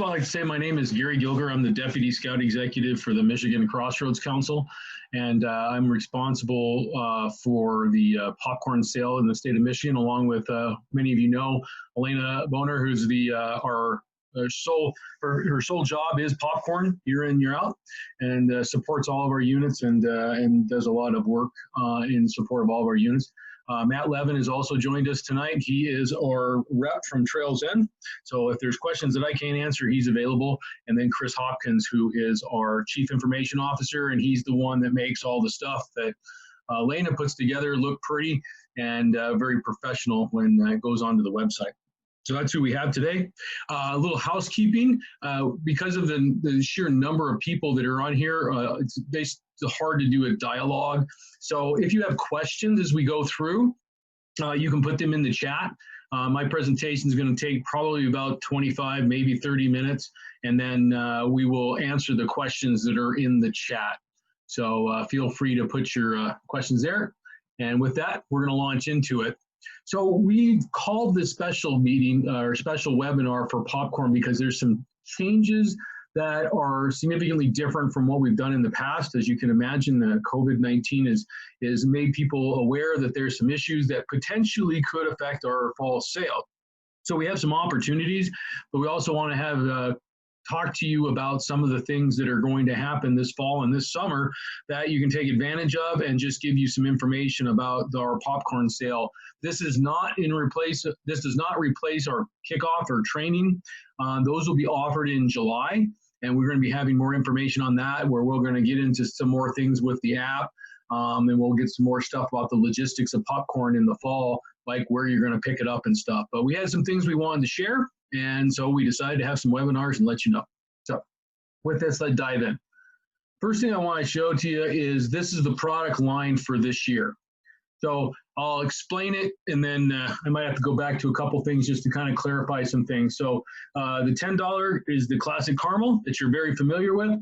of all, I'd like to say my name is Gary Gilger. I'm the Deputy Scout Executive for the Michigan Crossroads Council, and I'm responsible for the popcorn sale in the state of Michigan, along with many of you know, Elena Boner, who's her sole job is popcorn year in, year out, and supports all of our units and does a lot of work in support of all of our units. Matt Levin has also joined us tonight. He is our rep from Trails End. So if there's questions that I can't answer, he's available. And then Chris Hopkins, who is our Chief Information Officer, and he's the one that makes all the stuff that Lena puts together look pretty and very professional when it goes onto the website. So that's who we have today. A little housekeeping. Because of the sheer number of people that are on here, it's hard to do a dialogue. So if you have questions as we go through, you can put them in the chat. My presentation is going to take probably about 25, maybe 30 minutes, and then we will answer the questions that are in the chat. So feel free to put your questions there. And with that, we're going to launch into it. So we called this special meeting or special webinar for popcorn because there's some changes that are significantly different from what we've done in the past. As you can imagine, the COVID-19 has made people aware that there's some issues that potentially could affect our fall sale. So we have some opportunities, but we also want to have talk to you about some of the things that are going to happen this fall and this summer that you can take advantage of, and just give you some information about our popcorn sale. This does not replace our kickoff or training. Those will be offered in July, and we're going to be having more information on that, where we're going to get into some more things with the app, and we'll get some more stuff about the logistics of popcorn in the fall, like where you're going to pick it up and stuff. But we had some things we wanted to share, and so we decided to have some webinars and let you know. So with this, let's dive in. First thing I want to show to you is this is the product line for this year. So I'll explain it, and then I might have to go back to a couple things just to kind of clarify some things. So the $10 is the classic caramel that you're very familiar with.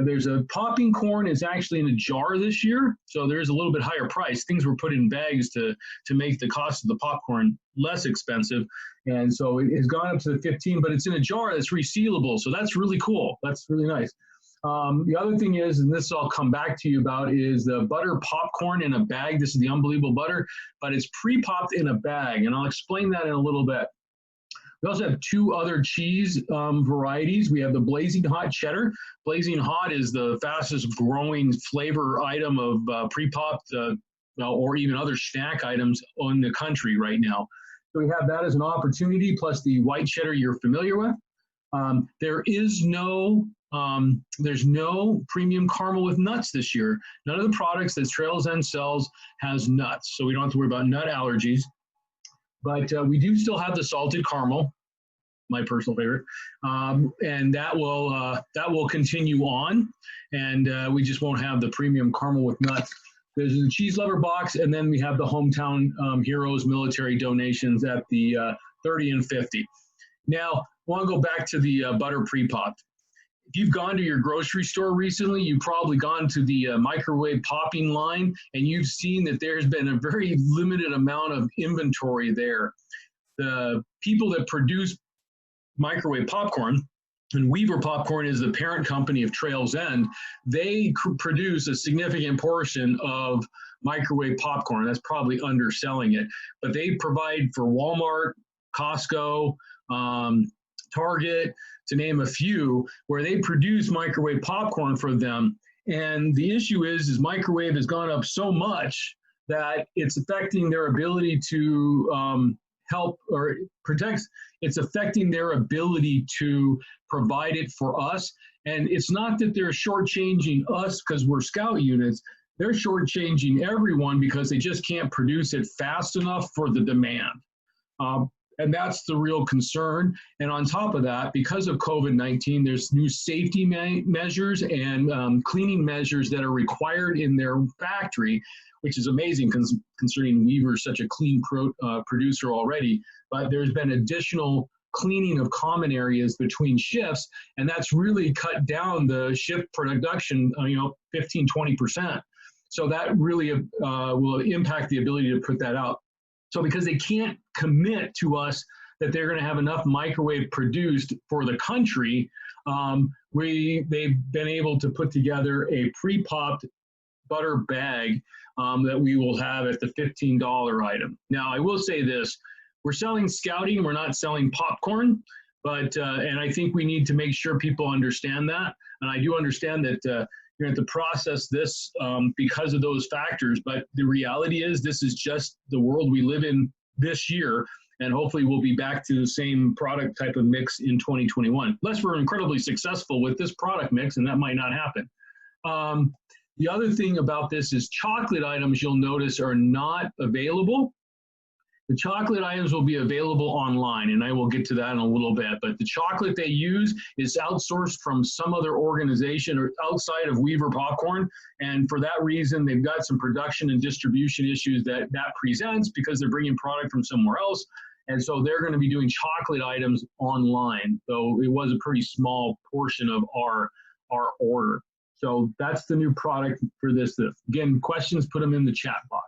There's a popping corn is actually in a jar this year, so there's a little bit higher price. Things were put in bags to make the cost of the popcorn less expensive, and so it has gone up to the 15, but it's in a jar that's resealable, so that's really cool. That's really nice. The other thing is, and this I'll come back to you about, is the butter popcorn in a bag. This is the Unbelievable Butter, but it's pre-popped in a bag, and I'll explain that in a little bit. We also have two other cheese varieties. We have the Blazing Hot Cheddar. Blazing Hot is the fastest growing flavor item of pre-popped or even other snack items in the country right now. So we have that as an opportunity, plus the white cheddar you're familiar with. There's no premium caramel with nuts this year. None of the products that Trails End sells has nuts, so we don't have to worry about nut allergies. But we do still have the salted caramel, my personal favorite, and that will continue on, and we just won't have the premium caramel with nuts. There's the cheese lover box, and then we have the Hometown Heroes military donations at the 30 and 50. Now, I want to go back to the butter pre-popped. If you've gone to your grocery store recently, you've probably gone to the microwave popping line, and you've seen that there's been a very limited amount of inventory there. The people that produce microwave popcorn, and Weaver Popcorn is the parent company of Trails End, they produce a significant portion of microwave popcorn. That's probably underselling it, but they provide for Walmart, Costco, Target, to name a few, where they produce microwave popcorn for them. And the issue is microwave has gone up so much that it's affecting their ability to help or protects. It's affecting their ability to provide it for us. And it's not that they're shortchanging us because we're scout units. They're shortchanging everyone because they just can't produce it fast enough for the demand. And that's the real concern. And on top of that, because of COVID-19, there's new safety measures and cleaning measures that are required in their factory, which is amazing considering Weaver is such a clean producer already. But there's been additional cleaning of common areas between shifts, and that's really cut down the shift production, 15, 20%. So that really will impact the ability to put that out. So because they can't commit to us that they're going to have enough microwave produced for the country, they've been able to put together a pre-popped butter bag that we will have at the $15 item. Now, I will say this, we're selling scouting, we're not selling popcorn, but, and I think we need to make sure people understand that. And I do understand that you're going to have to process this because of those factors, but the reality is this is just the world we live in this year, and hopefully we'll be back to the same product type of mix in 2021, unless we're incredibly successful with this product mix, and that might not happen. The other thing about this is chocolate items, you'll notice, are not available. The chocolate items will be available online, and I will get to that in a little bit, but the chocolate they use is outsourced from some other organization or outside of Weaver Popcorn, and for that reason, they've got some production and distribution issues that presents because they're bringing product from somewhere else, and so they're going to be doing chocolate items online, though it was a pretty small portion of our order. So that's the new product for this. Again, questions, put them in the chat box.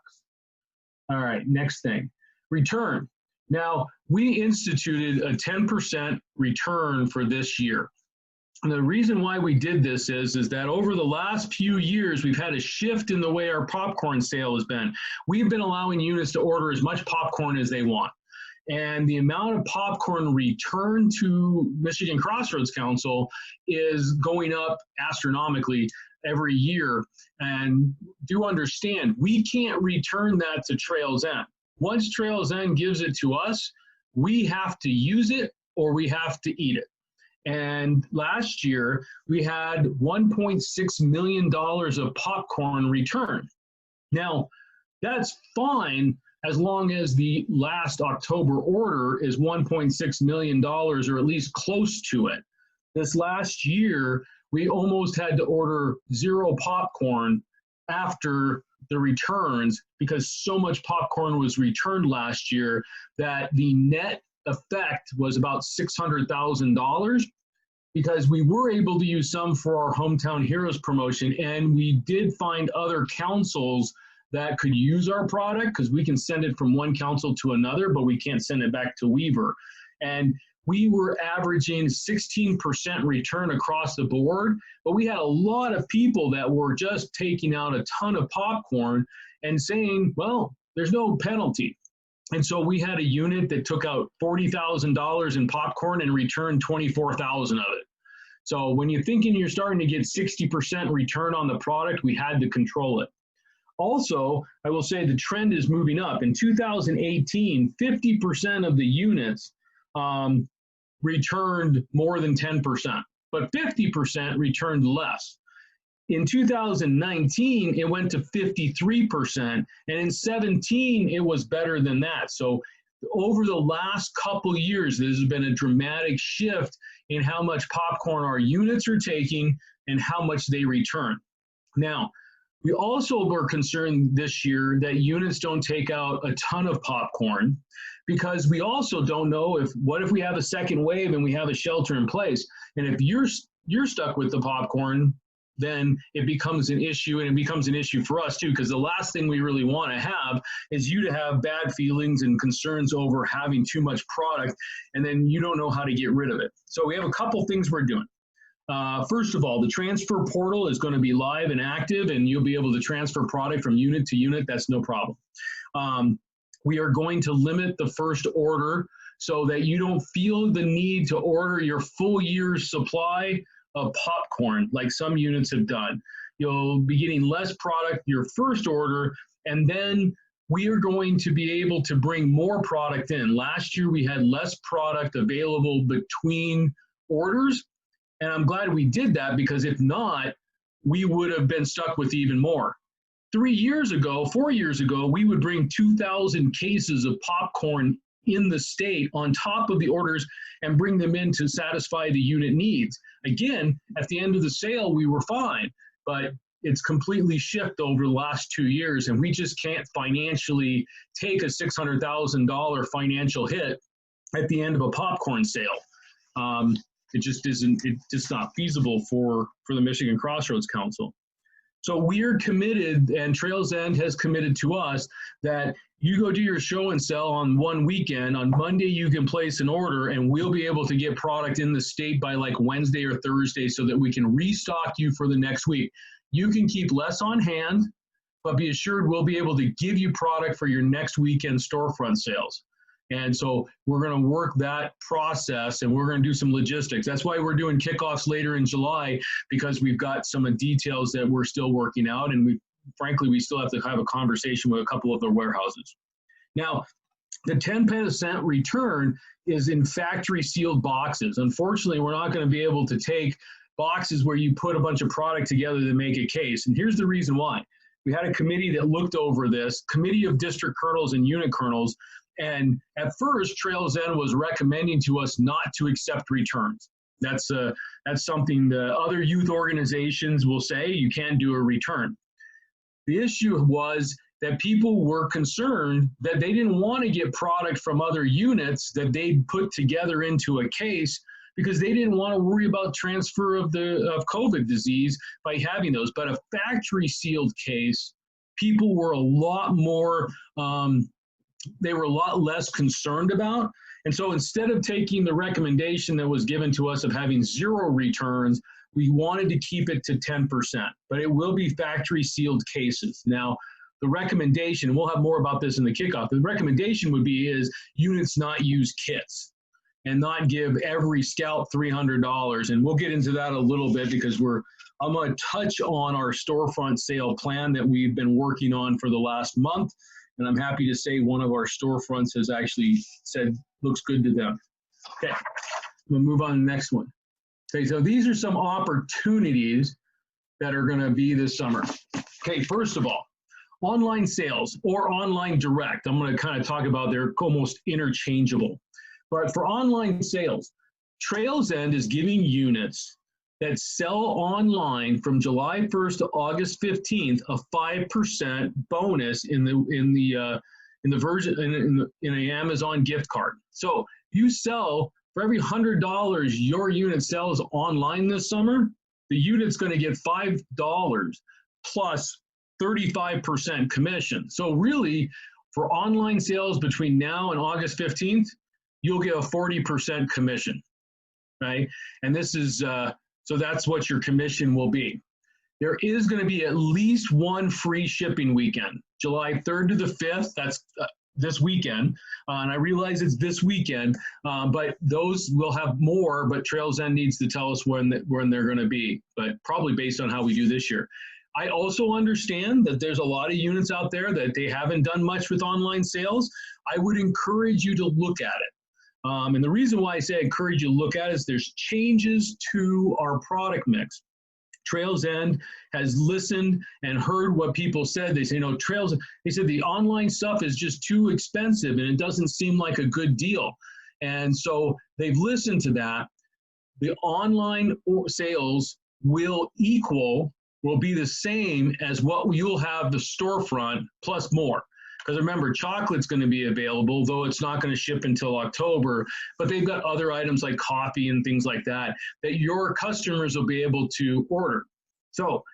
All right, next thing. Return. Now, we instituted a 10% return for this year. And the reason why we did this is that over the last few years, we've had a shift in the way our popcorn sale has been. We've been allowing units to order as much popcorn as they want. And the amount of popcorn returned to Michigan Crossroads Council is going up astronomically every year. And do understand, we can't return that to Trails End. Once Trails End gives it to us, we have to use it or we have to eat it. And last year, we had $1.6 million of popcorn returned. Now, that's fine as long as the last October order is $1.6 million or at least close to it. This last year, we almost had to order 0 popcorn after the returns because so much popcorn was returned last year that the net effect was about $600,000 because we were able to use some for our Hometown Heroes promotion, and we did find other councils that could use our product because we can send it from one council to another, but we can't send it back to Weaver. And we were averaging 16% return across the board, but we had a lot of people that were just taking out a ton of popcorn and saying, well, there's no penalty. And so we had a unit that took out $40,000 in popcorn and returned 24,000 of it. So when you're thinking you're starting to get 60% return on the product, we had to control it. Also, I will say the trend is moving up. In 2018, 50% of the units returned more than 10%, but 50% returned less. In 2019, it went to 53%, and in 17, it was better than that. So over the last couple years, there's been a dramatic shift in how much popcorn our units are taking and how much they return. Now, we also were concerned this year that units don't take out a ton of popcorn because we also don't know what if we have a second wave and we have a shelter in place. And if you're stuck with the popcorn, then it becomes an issue, and it becomes an issue for us too, because the last thing we really want to have is you to have bad feelings and concerns over having too much product, and then you don't know how to get rid of it. So we have a couple things we're doing. First of all, the transfer portal is going to be live and active, and you'll be able to transfer product from unit to unit. That's no problem. We are going to limit the first order so that you don't feel the need to order your full year's supply of popcorn like some units have done. You'll be getting less product your first order, and then we are going to be able to bring more product in. Last year, we had less product available between orders, and I'm glad we did that because if not, we would have been stuck with even more. 4 years ago, we would bring 2,000 cases of popcorn in the state on top of the orders and bring them in to satisfy the unit needs. Again, at the end of the sale, we were fine, but it's completely shifted over the last 2 years, and we just can't financially take a $600,000 financial hit at the end of a popcorn sale. It just isn't, it's just not feasible for the Michigan Crossroads Council. So we're committed, and Trails End has committed to us, that you go do your show and sell on one weekend. On Monday, you can place an order, and we'll be able to get product in the state by like Wednesday or Thursday so that we can restock you for the next week. You can keep less on hand, but be assured we'll be able to give you product for your next weekend storefront sales. And so we're going to work that process, and we're going to do some logistics. That's why we're doing kickoffs later in July, because we've got some details that we're still working out, and frankly, we still have to have a conversation with a couple of their warehouses. Now, the 10% return is in factory sealed boxes. Unfortunately, we're not going to be able to take boxes where you put a bunch of product together to make a case. And here's the reason why. We had a committee that looked over this, committee of district colonels and unit colonels. And at first, Trails End was recommending to us not to accept returns. That's something the other youth organizations will say, you can't do a return. The issue was that people were concerned that they didn't want to get product from other units that they'd put together into a case, because they didn't want to worry about transfer of COVID disease by having those. But a factory sealed case, people were a lot more, they were a lot less concerned about. And so instead of taking the recommendation that was given to us of having 0 returns, we wanted to keep it to 10%, but it will be factory sealed cases. Now, the recommendation, we'll have more about this in the kickoff, the recommendation would be is units not use kits and not give every scout $300. And we'll get into that a little bit, because I'm going to touch on our storefront sale plan that we've been working on for the last month. And I'm happy to say one of our storefronts has actually said looks good to them. Okay, we'll move on to the next one. Okay, so these are some opportunities that are going to be this summer. Okay, first of all, online sales or online direct. I'm going to kind of talk about they're almost interchangeable. But for online sales, Trails End is giving units that sell online from July 1st to August 15th a 5% bonus in an Amazon gift card. So you sell for every $100 your unit sells online this summer, the unit's going to get $5 plus 35% commission. So really, for online sales between now and August 15th, you'll get a 40% commission, right? And this is, so that's what your commission will be. There is going to be at least one free shipping weekend, July 3rd to the 5th. That's this weekend. And I realize it's this weekend, but those will have more, but Trails End needs to tell us when they're going to be, but probably based on how we do this year. I also understand that there's a lot of units out there that they haven't done much with online sales. I would encourage you to look at it. And the reason why I say I encourage you to look at it is there's changes to our product mix. Trails End has listened and heard what people said. They say, they said the online stuff is just too expensive and it doesn't seem like a good deal. And so they've listened to that. The online sales will be the same as what you'll have the storefront plus more. Because remember, chocolate's going to be available, though it's not going to ship until October, but they've got other items like coffee and things like that your customers will be able to order. So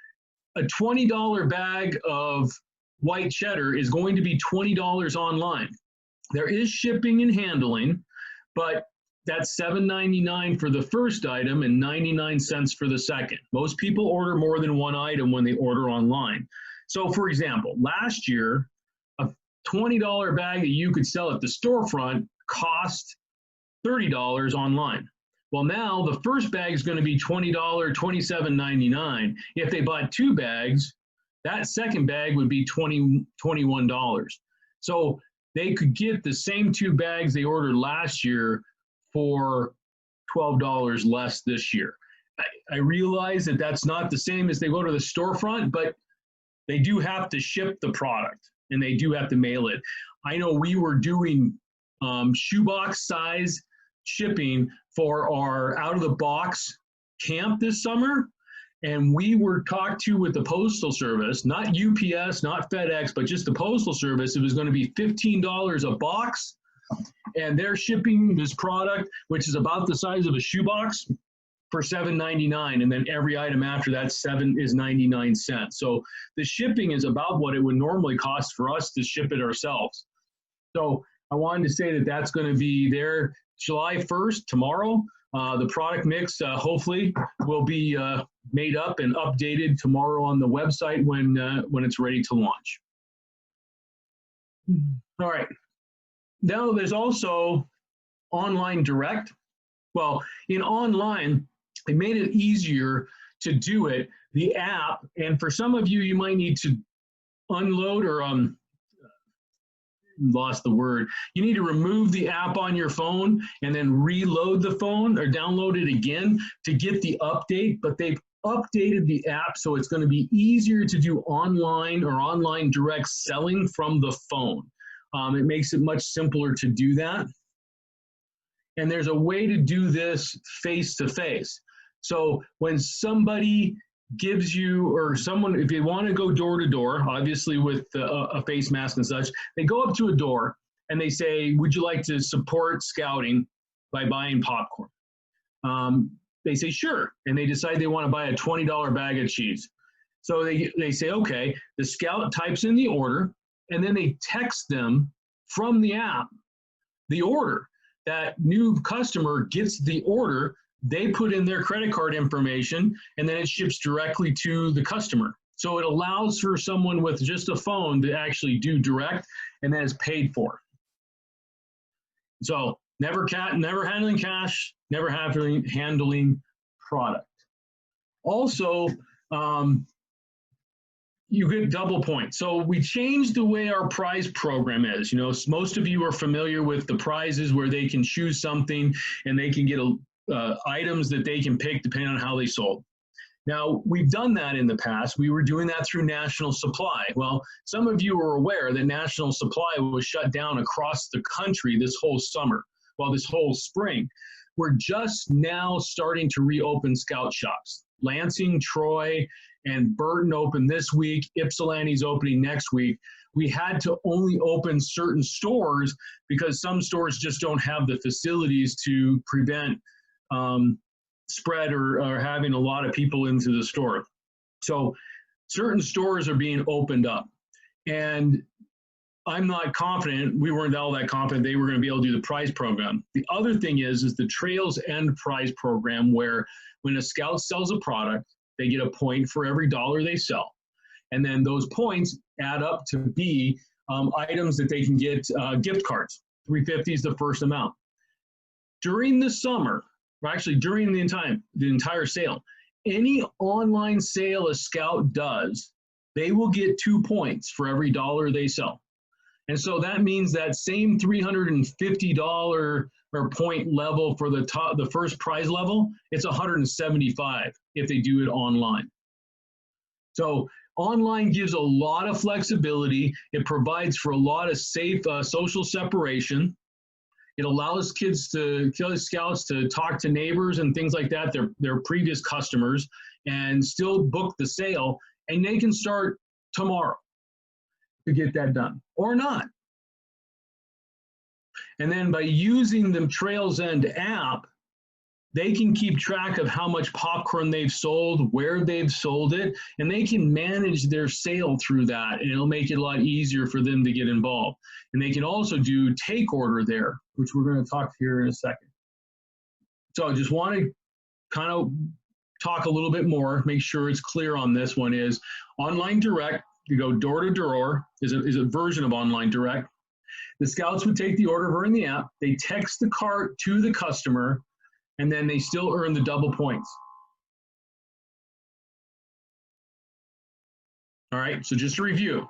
a $20 bag of white cheddar is going to be $20 online. There is shipping and handling, but that's $7.99 for the first item and 99 cents for the second. Most people order more than one item when they order online. So for example, last year, $20 bag that you could sell at the storefront cost $30 online. Well, now the first bag is going to be $20, $27.99. If they bought 2 bags, that second bag would be $21. So they could get the same 2 bags they ordered last year for $12 less this year. I realize that that's not the same as they go to the storefront, but they do have to ship the product. And they do have to mail it. I know we were doing shoebox size shipping for our out-of-the-box camp this summer, and we were talked to with the Postal Service, not UPS, not FedEx, but just the Postal Service. It was going to be $15 a box, and they're shipping this product, which is about the size of a shoebox, for $7.99, and then every item after that is 99 cents. So the shipping is about what it would normally cost for us to ship it ourselves. So I wanted to say that that's going to be there July 1st, tomorrow. The product mix hopefully will be made up and updated tomorrow on the website when it's ready to launch. All right. Now there's also online direct. Well, in online, it made it easier to do it. The app, and for some of you, you might need to unload or lost the word. You need to remove the app on your phone and then reload the phone or download it again to get the update, but they've updated the app so it's going to be easier to do online or online direct selling from the phone. It makes it much simpler to do that. And there's a way to do this face-to-face. So when somebody gives you, or someone, if you want to go door to door, obviously with a face mask and such, they go up to a door and they say, would you like to support scouting by buying popcorn? They say, sure. And they decide they want to buy a $20 bag of cheese. So they say, okay, the scout types in the order, and then they text them from the app the order. That new customer gets the order, they put in their credit card information, and then it ships directly to the customer. So it allows for someone with just a phone to actually do direct, and then it's paid for. So never handling cash, never handling product. Also, you get double points. So we changed the way our prize program is. You know, most of you are familiar with the prizes where they can choose something and they can get items that they can pick depending on how they sold. Now, we've done that in the past. We were doing that through National Supply. Well, some of you are aware that National Supply was shut down across the country this whole summer, this whole spring. We're just now starting to reopen scout shops. Lansing, Troy, and Burton open this week. Ypsilanti's opening next week. We had to only open certain stores because some stores just don't have the facilities to prevent spread or having a lot of people into the store. So certain stores are being opened up. And I'm not confident, we weren't all that confident they were going to be able to do the prize program. The other thing is the Trails End prize program, where when a scout sells a product, they get a point for every dollar they sell. And then those points add up to be items that they can get gift cards. $350 is the first amount. During the summer, or actually during the entire sale, any online sale a scout does, they will get 2 points for every dollar they sell. And so that means that same $350 or point level for the first prize level, it's $175 if they do it online. So online gives a lot of flexibility. It provides for a lot of safe social separation. It allows scouts to talk to neighbors and things like that, their previous customers, and still book the sale, and they can start tomorrow to get that done, or not. And then by using the Trails End app, they can keep track of how much popcorn they've sold, where they've sold it, and they can manage their sale through that, and it'll make it a lot easier for them to get involved. And they can also do take order there, which we're going to talk here in a second. So I just want to kind of talk a little bit more, make sure it's clear on this one. Is online direct, you go door to door, is a version of online direct. The scouts would take the order in the app, they text the cart to the customer, and then they still earn the double points. All right, so just to review,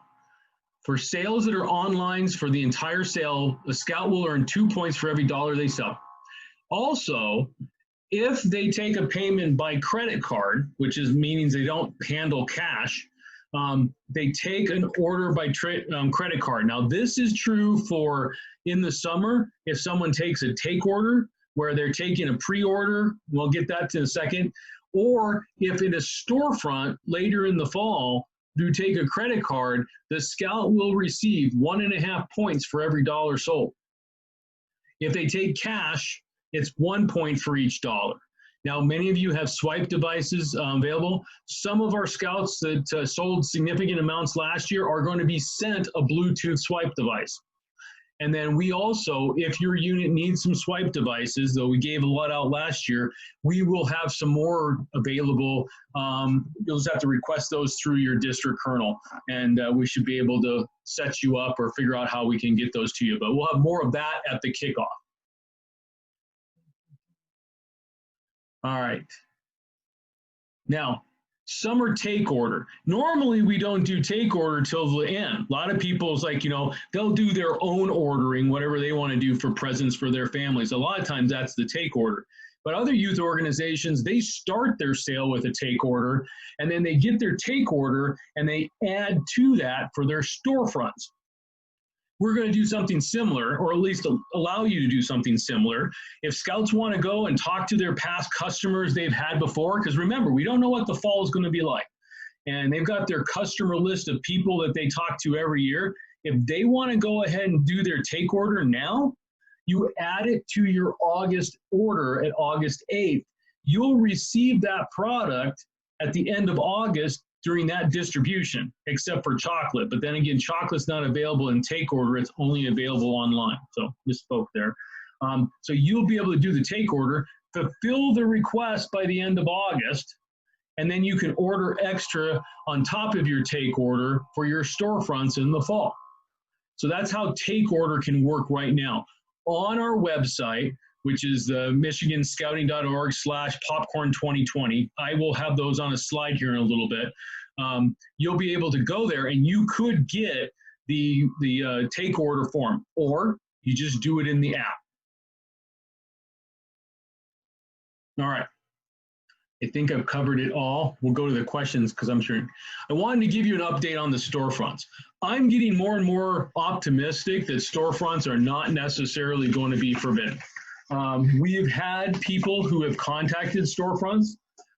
for sales that are online for the entire sale, a scout will earn 2 points for every dollar they sell. Also, if they take a payment by credit card, which means they don't handle cash, they take an order by credit card. Now, this is true for in the summer, if someone takes a take order, where they're taking a pre-order, we'll get that in a second, or if in a storefront later in the fall, you take a credit card, the scout will receive 1.5 points for every dollar sold. If they take cash, it's 1 point for each dollar. Now, many of you have swipe devices available. Some of our scouts that sold significant amounts last year are going to be sent a Bluetooth swipe device. And then we also, if your unit needs some swipe devices, though we gave a lot out last year, we will have some more available. You'll just have to request those through your district colonel, and we should be able to set you up or figure out how we can get those to you. But we'll have more of that at the kickoff. All right. Now, summer take order. Normally, we don't do take order till the end. A lot of people is like, you know, they'll do their own ordering, whatever they want to do for presents for their families. A lot of times that's the take order. But other youth organizations, they start their sale with a take order, and then they get their take order and they add to that for their storefronts. We're going to do something similar, or at least allow you to do something similar. If scouts want to go and talk to their past customers they've had before, because remember, we don't know what the fall is going to be like. And they've got their customer list of people that they talk to every year. If they want to go ahead and do their take order now, you add it to your August order at August 8th. You'll receive that product at the end of August during that distribution, except for chocolate. But then again, chocolate's not available in take order. It's only available online. So misspoke there. So you'll be able to do the take order, fulfill the request by the end of August, and then you can order extra on top of your take order for your storefronts in the fall. So that's how take order can work right now. On our website, which is the michiganscouting.org/popcorn2020. I will have those on a slide here in a little bit. You'll be able to go there and you could get the take order form, or you just do it in the app. All right. I think I've covered it all. We'll go to the questions because I'm sure. I wanted to give you an update on the storefronts. I'm getting more and more optimistic that storefronts are not necessarily going to be forbidden. We've had people who have contacted storefronts,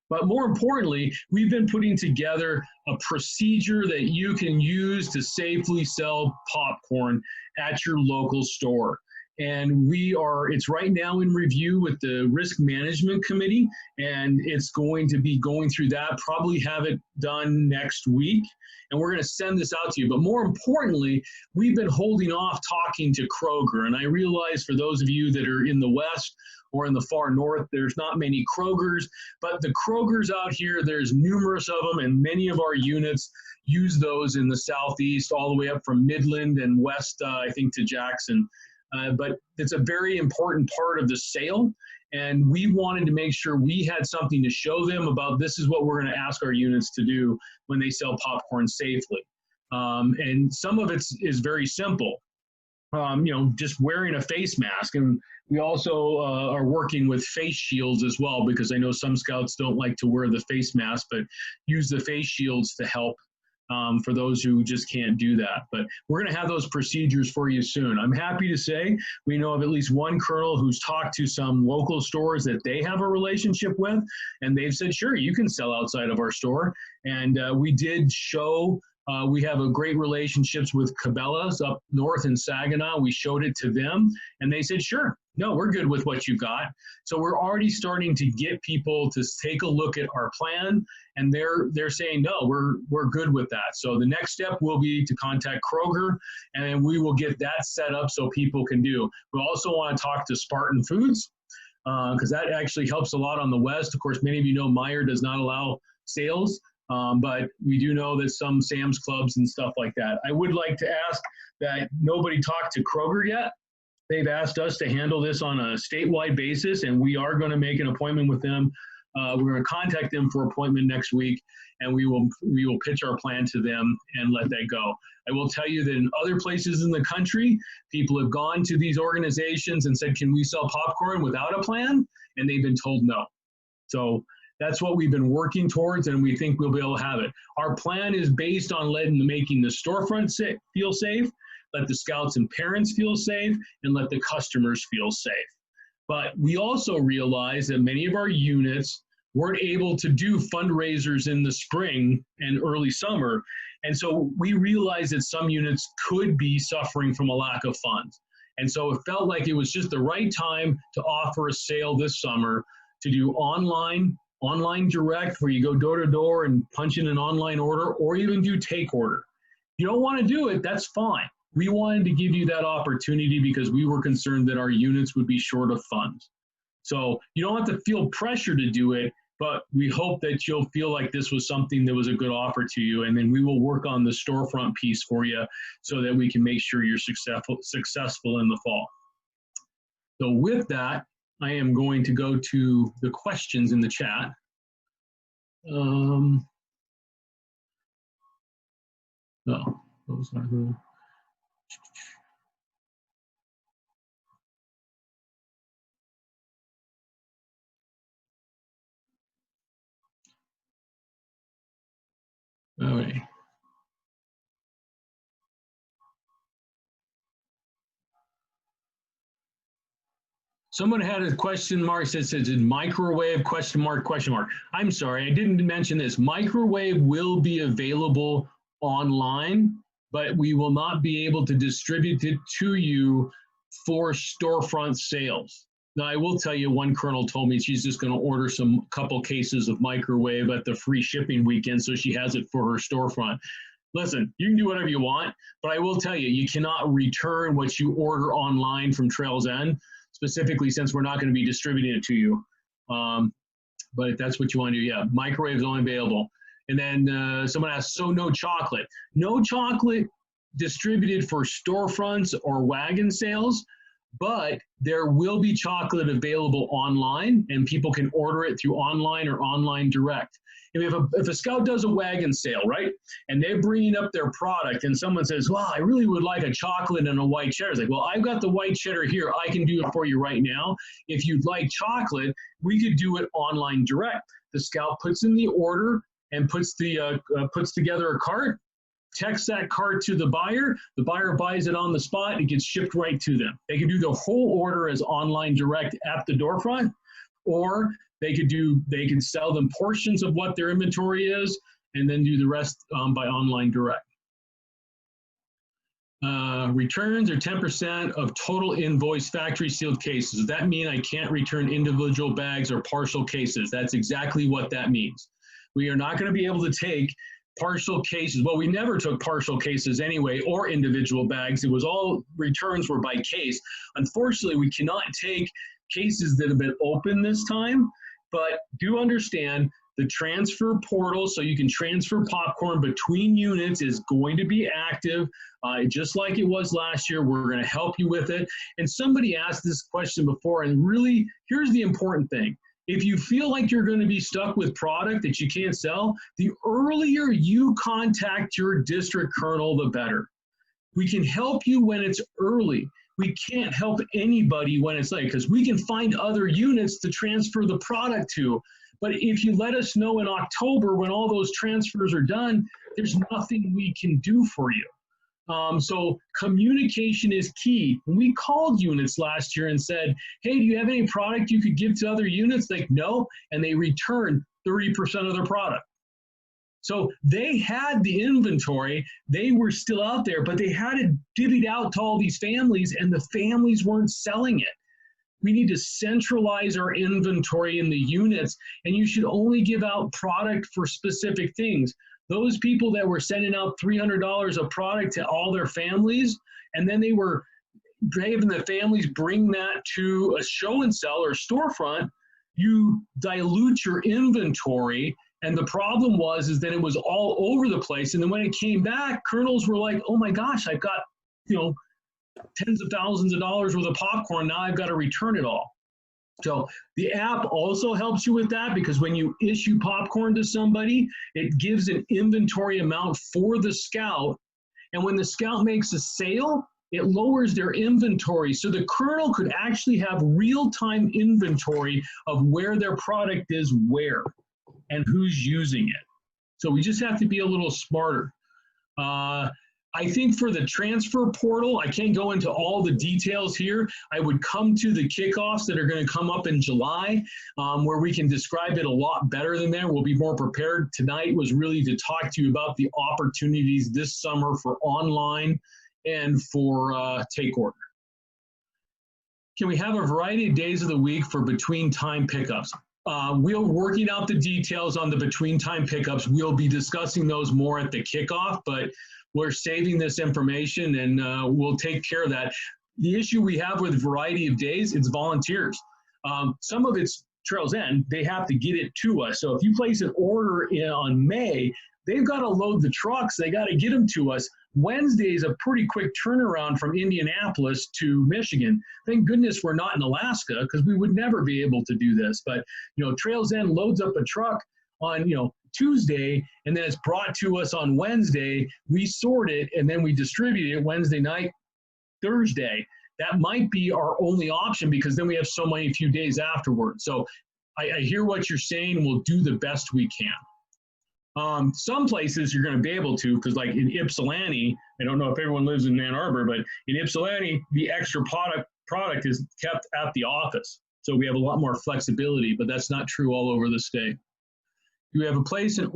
but more importantly, we've been putting together a procedure that you can use to safely sell popcorn at your local store. And it's right now in review with the Risk Management Committee, and it's going to be going through that, probably have it done next week. And we're going to send this out to you. But more importantly, we've been holding off talking to Kroger. And I realize for those of you that are in the West or in the far north, there's not many Krogers. But the Krogers out here, there's numerous of them, and many of our units use those in the Southeast, all the way up from Midland and west, I think, to Jackson. But it's a very important part of the sale. And we wanted to make sure we had something to show them about this is what we're going to ask our units to do when they sell popcorn safely. And some of it is very simple, just wearing a face mask. And we also are working with face shields as well, because I know some scouts don't like to wear the face mask, but use the face shields to help for those who just can't do that. But we're going to have those procedures for you soon. I'm happy to say we know of at least one colonel who's talked to some local stores that they have a relationship with, and they've said, sure, you can sell outside of our store. And we did show, we have a great relationships with Cabela's up north in Saginaw. We showed it to them, and they said, sure, no, we're good with what you've got. So we're already starting to get people to take a look at our plan, and they're saying, no, we're good with that. So the next step will be to contact Kroger, and then we will get that set up so people can do. We also want to talk to Spartan Foods, because that actually helps a lot on the West. Of course, many of you know Meijer does not allow sales, but we do know that some Sam's Clubs and stuff like that. I would like to ask that nobody talk to Kroger yet. They've asked us to handle this on a statewide basis, and we are going to make an appointment with them. We're going to contact them for appointment next week, and we will pitch our plan to them and let that go. I will tell you that in other places in the country, people have gone to these organizations and said, can we sell popcorn without a plan? And they've been told no. So that's what we've been working towards, and we think we'll be able to have it. Our plan is based on making the storefront feel safe, let the scouts and parents feel safe, and let the customers feel safe. But we also realize that many of our units weren't able to do fundraisers in the spring and early summer. And so we realized that some units could be suffering from a lack of funds. And so it felt like it was just the right time to offer a sale this summer to do online direct, where you go door to door and punch in an online order, or even do take order. If you don't want to do it, that's fine. We wanted to give you that opportunity because we were concerned that our units would be short of funds. So you don't have to feel pressure to do it, but we hope that you'll feel like this was something that was a good offer to you, and then we will work on the storefront piece for you so that we can make sure you're successful in the fall. So with that, I am going to go to the questions in the chat. No, those are the... All right. Someone had a question mark that says microwave question mark. I'm sorry, I didn't mention this. Microwave will be available online, but we will not be able to distribute it to you for storefront sales. Now, I will tell you, one colonel told me she's just going to order couple cases of microwave at the free shipping weekend, so she has it for her storefront. Listen, you can do whatever you want, but I will tell you, you cannot return what you order online from Trails End, specifically since we're not going to be distributing it to you. But if that's what you want to do, yeah, microwave is only available. And then someone asked, so no chocolate. No chocolate distributed for storefronts or wagon sales, but there will be chocolate available online, and people can order it through online or online direct. If a scout does a wagon sale, right, and they're bringing up their product, and someone says, well, I really would like a chocolate and a white cheddar. It's like, well, I've got the white cheddar here. I can do it for you right now. If you'd like chocolate, we could do it online direct. The scout puts in the order and puts together a cart, texts that cart to the buyer buys it on the spot, it gets shipped right to them. They can do the whole order as online direct at the doorfront, or they can sell them portions of what their inventory is and then do the rest by online direct. Returns are 10% of total invoice factory sealed cases. Does that mean I can't return individual bags or partial cases? That's exactly what that means. We are not going to be able to take partial cases. Well, we never took partial cases anyway, or individual bags. It was all returns were by case. Unfortunately, we cannot take cases that have been open this time, but do understand the transfer portal, so you can transfer popcorn between units, is going to be active, just like it was last year. We're going to help you with it. And somebody asked this question before, and really, here's the important thing. If you feel like you're going to be stuck with product that you can't sell, the earlier you contact your district colonel, the better. We can help you when it's early. We can't help anybody when it's late, because we can find other units to transfer the product to. But if you let us know in October when all those transfers are done, there's nothing we can do for you. So communication is key. When we called units last year and said, hey, do you have any product you could give to other units? Like, no, and they returned 30% of their product. So they had the inventory, they were still out there, but they had it divvied out to all these families, and the families weren't selling it. We need to centralize our inventory in the units, and you should only give out product for specific things. Those people that were sending out $300 of product to all their families, and then they were having the families bring that to a show and sell or storefront, you dilute your inventory. And the problem is that it was all over the place. And then when it came back, colonels were like, oh my gosh, I've got, tens of thousands of dollars worth of popcorn. Now I've got to return it all. So the app also helps you with that, because when you issue popcorn to somebody, it gives an inventory amount for the scout. And when the scout makes a sale, it lowers their inventory. So the colonel could actually have real-time inventory of where their product is where and who's using it. So we just have to be a little smarter. I think for the transfer portal, I can't go into all the details here. I would come to the kickoffs that are going to come up in July, where we can describe it a lot better than that. We'll be more prepared. Tonight was really to talk to you about the opportunities this summer for online and for take order. Can we have a variety of days of the week for between time pickups? We're working out the details on the between time pickups. We'll be discussing those more at the kickoff, but we're saving this information and we'll take care of that. The issue we have with a variety of days, it's volunteers. Some of it's Trails End, they have to get it to us. So if you place an order on May, they've got to load the trucks, they got to get them to us. Wednesday is a pretty quick turnaround from Indianapolis to Michigan. Thank goodness we're not in Alaska, because we would never be able to do this. But, you know, Trails End loads up a truck on, you know, Tuesday, and then it's brought to us on Wednesday. We sort it, and then we distribute it Wednesday night, Thursday. That might be our only option, because then we have so many few days afterwards. So I hear what you're saying. We'll do the best we can. Some places you're going to be able to, because like in Ypsilanti, I don't know if everyone lives in Ann Arbor, but in Ypsilanti, the extra product is kept at the office. So we have a lot more flexibility, but that's not true all over the state. Do we have to place an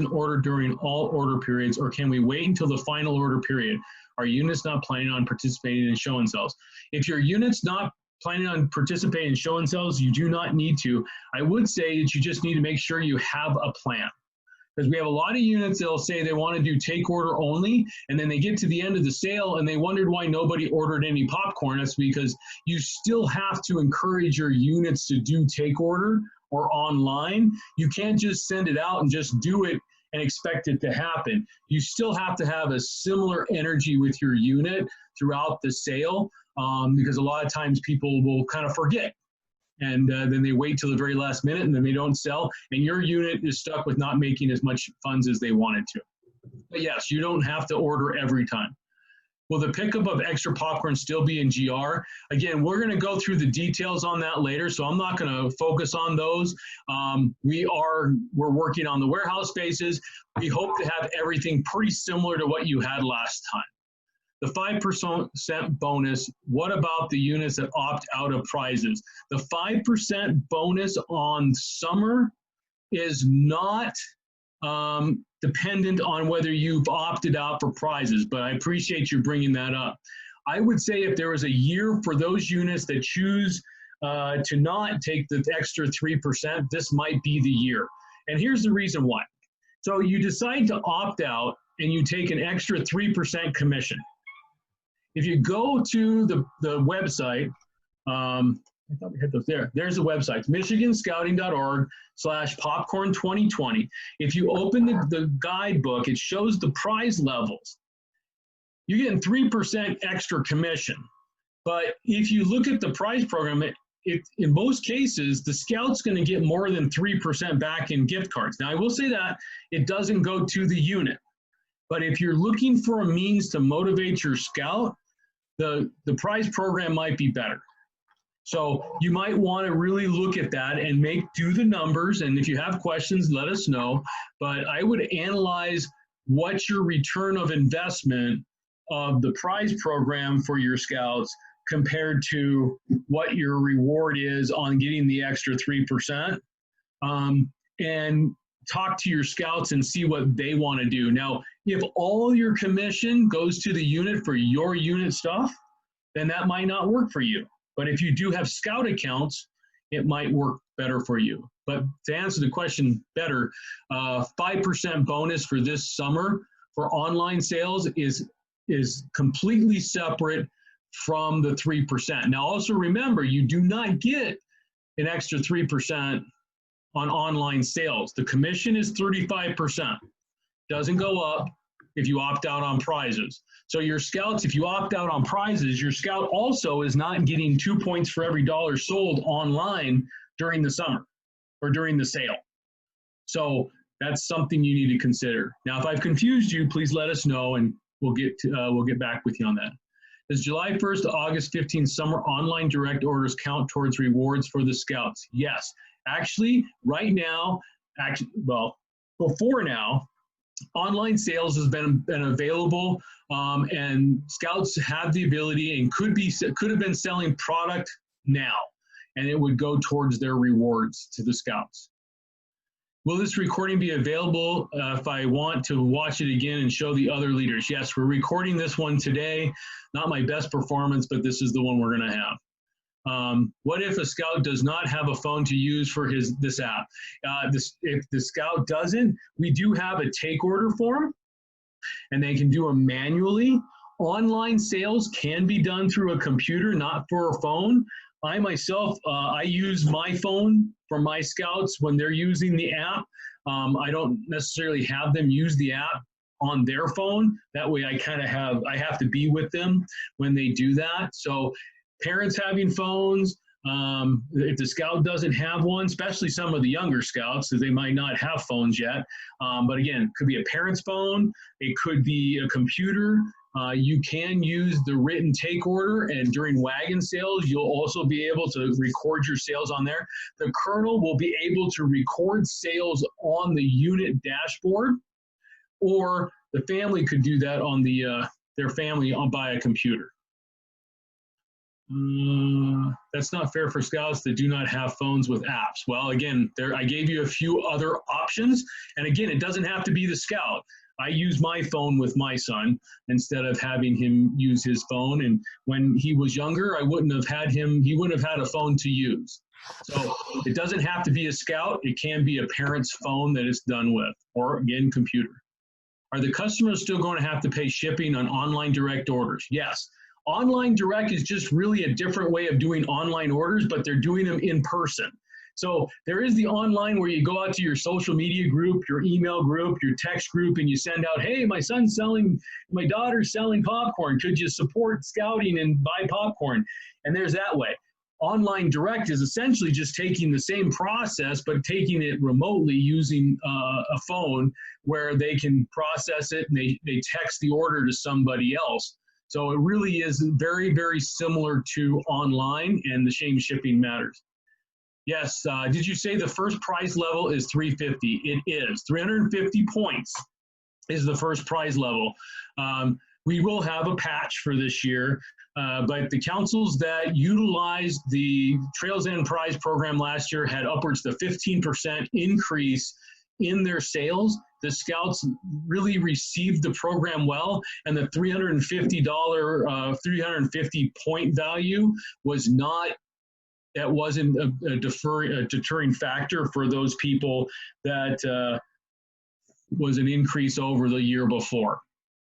order during all order periods, or can we wait until the final order period? Are units not planning on participating in show and sells? If your unit's not planning on participating in show and sells, you do not need to. I would say that you just need to make sure you have a plan, because we have a lot of units that'll say they want to do take order only, and then they get to the end of the sale and they wondered why nobody ordered any popcorn. That's because you still have to encourage your units to do take order or online. You can't just send it out and just do it and expect it to happen. You still have to have a similar energy with your unit throughout the sale, because a lot of times people will kind of forget, and then they wait till the very last minute and then they don't sell, and your unit is stuck with not making as much funds as they wanted to. But yes, you don't have to order every time. Will the pickup of extra popcorn still be in GR? Again, we're going to go through the details on that later, so I'm not going to focus on those. We're working on the warehouse spaces. We hope to have everything pretty similar to what you had last time. The 5% bonus, what about the units that opt out of prizes? The 5% bonus on summer is not dependent on whether you've opted out for prizes, but I appreciate you bringing that up. I would say if there was a year for those units that choose to not take the extra 3%, this might be the year. And here's the reason why. So you decide to opt out and you take an extra 3% commission. If you go to the website, I thought we had those there. There's the website, michiganscouting.org/popcorn2020. If you open the guidebook, it shows the prize levels. You're getting 3% extra commission. But if you look at the prize program, in most cases, the scout's going to get more than 3% back in gift cards. Now, I will say that it doesn't go to the unit. But if you're looking for a means to motivate your scout, the prize program might be better. So you might want to really look at that and do the numbers. And if you have questions, let us know. But I would analyze what's your return of investment of the prize program for your scouts compared to what your reward is on getting the extra 3%. And talk to your scouts and see what they want to do. Now, if all your commission goes to the unit for your unit stuff, then that might not work for you. But if you do have scout accounts, it might work better for you. But to answer the question better, 5% bonus for this summer for online sales is completely separate from the 3%. Now also remember, you do not get an extra 3% on online sales. The commission is 35%. Doesn't go up if you opt out on prizes. So your scouts, if you opt out on prizes, your scout also is not getting 2 points for every dollar sold online during the summer or during the sale. So that's something you need to consider. Now, if I've confused you, please let us know and we'll get back with you on that. Does July 1st to August 15th summer online direct orders count towards rewards for the scouts? Yes. Actually, right now, before now, online sales has been available, and scouts have the ability and could have been selling product now, and it would go towards their rewards to the scouts. Will this recording be available if I want to watch it again and show the other leaders? Yes, we're recording this one today. Not my best performance, but this is the one we're going to have. What if a scout does not have a phone to use for this app? If the scout doesn't, we do have a take order form, and they can do them manually. Online sales can be done through a computer, not for a phone. I myself, I use my phone for my scouts when they're using the app. I don't necessarily have them use the app on their phone. That way I have to be with them when they do that. So parents having phones, if the scout doesn't have one, especially some of the younger scouts, they might not have phones yet. But again, it could be a parent's phone, it could be a computer. You can use the written take order, and during wagon sales, you'll also be able to record your sales on there. The colonel will be able to record sales on the unit dashboard, or the family could do that on their family by a computer. That's not fair for scouts that do not have phones with apps. Well, again, I gave you a few other options, and again, it doesn't have to be the scout. I use my phone with my son instead of having him use his phone. And when he was younger, he wouldn't have had a phone to use. So it doesn't have to be a scout. It can be a parent's phone that it's done with, or again, computer. Are the customers still going to have to pay shipping on online direct orders? Yes. Online direct is just really a different way of doing online orders, but they're doing them in person. So there is the online where you go out to your social media group, your email group, your text group, and you send out, hey, my daughter's selling popcorn. Could you support scouting and buy popcorn? And there's that way. Online direct is essentially just taking the same process, but taking it remotely using a phone where they can process it and they text the order to somebody else. So it really is very, very similar to online, and the same shipping matters. Yes, did you say the first prize level is 350? It is. 350 points is the first prize level. We will have a patch for this year, but the councils that utilized the Trails End Prize program last year had upwards to 15% increase in their sales. The scouts really received the program well, and the $350, 350 point value wasn't a deterring factor for those people. That was an increase over the year before.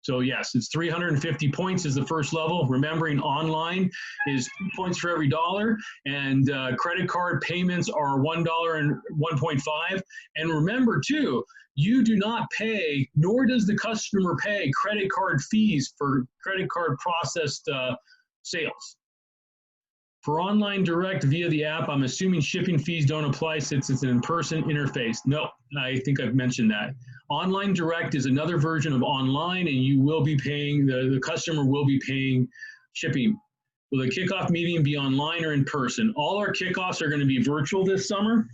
So yes, it's 350 points is the first level. Remembering online is 2 points for every dollar, and credit card payments are $1 and 1.5. And remember too, you do not pay, nor does the customer pay, credit card fees for credit card processed sales. For online direct via the app, I'm assuming shipping fees don't apply since it's an in-person interface. No, I think I've mentioned that. Online direct is another version of online, and you will be paying, the customer will be paying shipping. Will the kickoff meeting be online or in person? All our kickoffs are going to be virtual this summer,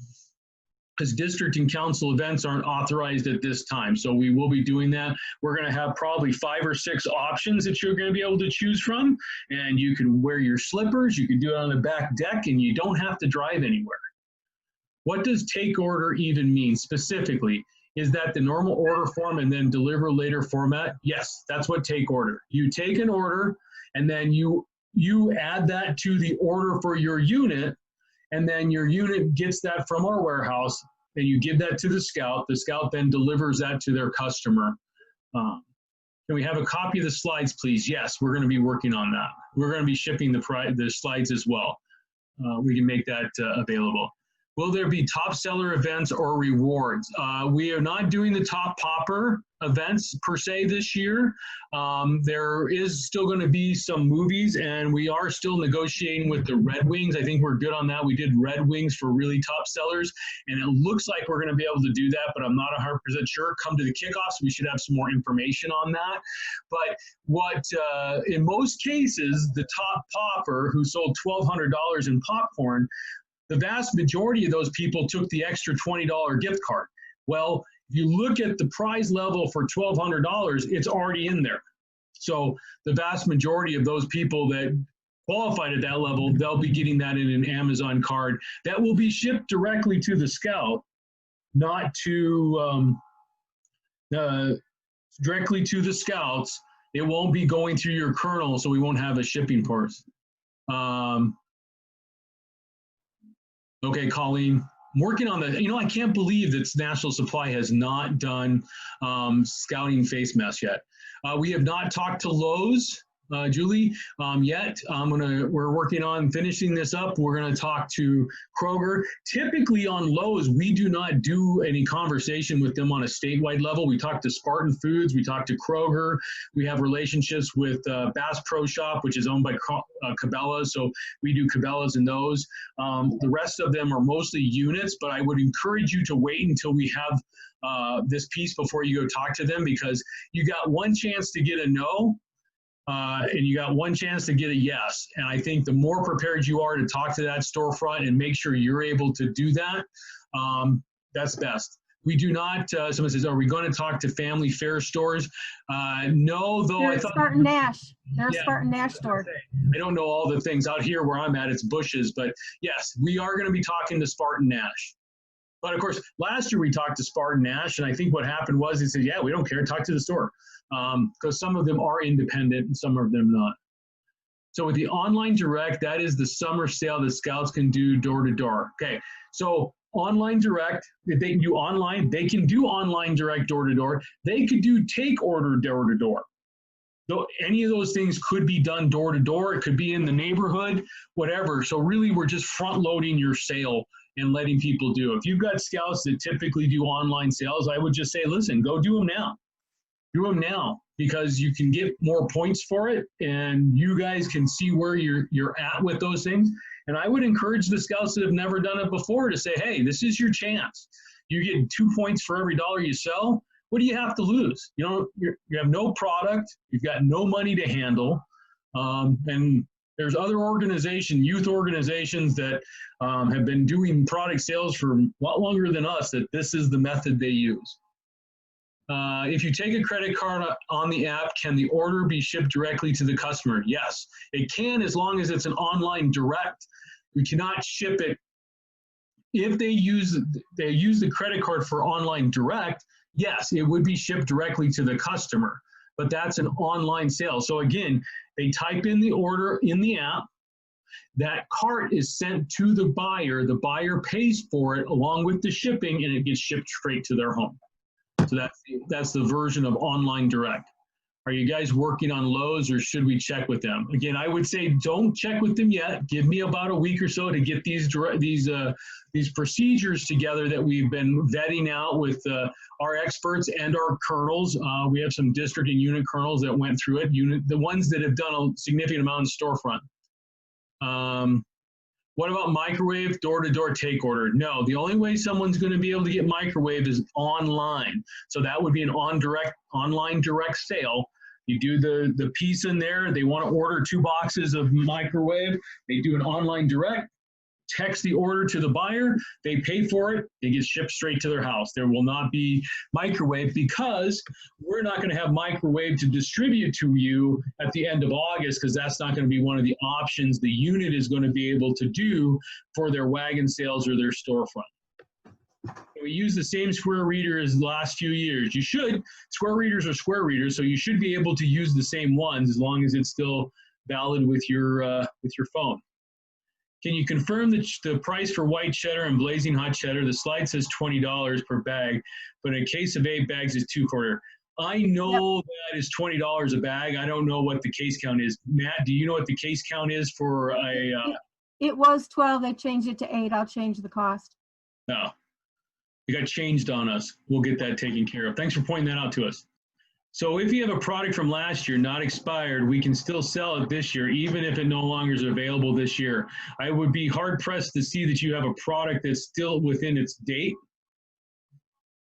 because district and council events aren't authorized at this time. So we will be doing that. We're going to have probably 5 or 6 options that you're going to be able to choose from. And you can wear your slippers, you can do it on the back deck, and you don't have to drive anywhere. What does take order even mean specifically? Is that the normal order form and then deliver later format? Yes, that's what take order. You take an order and then you add that to the order for your unit, and then your unit gets that from our warehouse, and you give that to the scout. The scout then delivers that to their customer. Can we have a copy of the slides, please? Yes, we're going to be working on that. We're going to be shipping the slides as well. We can make that available. Will there be top seller events or rewards? We are not doing the top popper events per se this year. There is still going to be some movies, and we are still negotiating with the Red Wings. I think we're good on that. We did Red Wings for really top sellers, and it looks like we're going to be able to do that, but I'm not 100% sure. Come to the kickoffs, we should have some more information on that. But what, in most cases, the top popper who sold $1,200 in popcorn, the vast majority of those people took the extra $20 gift card. Well, if you look at the prize level for $1,200, it's already in there. So the vast majority of those people that qualified at that level, they'll be getting that in an Amazon card that will be shipped directly to the scout, not to directly to the scouts. It won't be going through your colonel, so we won't have a shipping port. Okay, Colleen, I'm working on the, I can't believe that National Supply has not done scouting face masks yet. We have not talked to Lowe's, Julie, yet. We're working on finishing this up. We're gonna talk to Kroger. Typically on Lowe's, we do not do any conversation with them on a statewide level. We talk to Spartan Foods, we talk to Kroger. We have relationships with Bass Pro Shop, which is owned by Cabela's, so we do Cabela's and those. The rest of them are mostly units, but I would encourage you to wait until we have this piece before you go talk to them, because you got one chance to get a no, and you got one chance to get a yes. And I think the more prepared you are to talk to that storefront and make sure you're able to do that, that's best. We do not, someone says, are we going to talk to family fare stores? No, though. They're Spartan Nash. They're a Spartan Nash store. I don't know all the things out here where I'm at, it's bushes, but yes, we are going to be talking to Spartan Nash. But of course, last year we talked to Spartan Nash, and I think what happened was he said, yeah, we don't care, talk to the store. Because some of them are independent and some of them not. So with the online direct, that is the summer sale that scouts can do door to door. Okay, so online direct, if they can do online, they can do online direct door to door. They could do take order door to door. So any of those things could be done door to door. It could be in the neighborhood, whatever. So really, we're just front loading your sale and letting people do. If you've got scouts that typically do online sales, I would just say, listen, go do them now. Do them now, because you can get more points for it, and you guys can see where you're at with those things. And I would encourage the scouts that have never done it before to say, hey, this is your chance. You get 2 points for every dollar you sell. What do you have to lose? You have no product, you've got no money to handle, and there's other organizations, youth organizations that have been doing product sales for a lot longer than us, that this is the method they use. If you take a credit card on the app, can the order be shipped directly to the customer? Yes, it can, as long as it's an online direct. We cannot ship it. If they use the credit card for online direct, yes, it would be shipped directly to the customer, but that's an online sale. So again, they type in the order in the app, that cart is sent to the buyer pays for it along with the shipping, and it gets shipped straight to their home. So that's the version of online direct. Are you guys working on Lowe's, or should we check with them? Again, I would say don't check with them yet. Give me about a week or so to get these procedures together that we've been vetting out with our experts and our colonels. We have some district and unit colonels that went through it. The ones that have done a significant amount in storefront. What about microwave door-to-door take order? No, the only way someone's going to be able to get microwave is online. So that would be an online direct sale. You do the piece in there. They want to order 2 boxes of microwave. They do an online direct, text the order to the buyer. They pay for it. It gets shipped straight to their house. There will not be microwave, because we're not going to have microwave to distribute to you at the end of August, because that's not going to be one of the options the unit is going to be able to do for their wagon sales or their storefront. We use the same square reader as the last few years. You should. Square readers are square readers, so you should be able to use the same ones as long as it's still valid with your phone. Can you confirm the price for white cheddar and blazing hot cheddar? The slide says $20 per bag, but in a case of 8 bags is $2.25. I know that is $20 a bag. I don't know what the case count is. Matt, do you know what the case count is for a? It was 12. They changed it to 8. I'll change the cost. No, it got changed on us. We'll get that taken care of. Thanks for pointing that out to us. So if you have a product from last year not expired, we can still sell it this year, even if it no longer is available this year. I would be hard pressed to see that you have a product that's still within its date,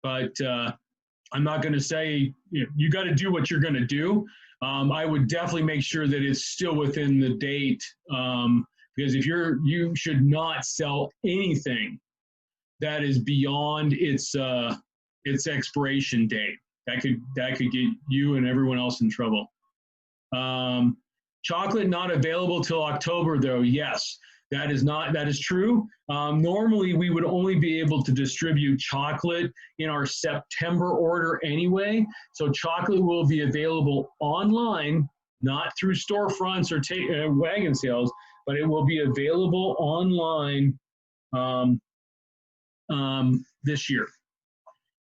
but I'm not going to say you got to do what you're going to do. I would definitely make sure that it's still within the date, because if you should not sell anything that is beyond its expiration date. That could get you and everyone else in trouble. Chocolate not available till October, though. Yes, that is true. Normally, we would only be able to distribute chocolate in our September order anyway. So chocolate will be available online, not through storefronts or wagon sales, but it will be available online this year.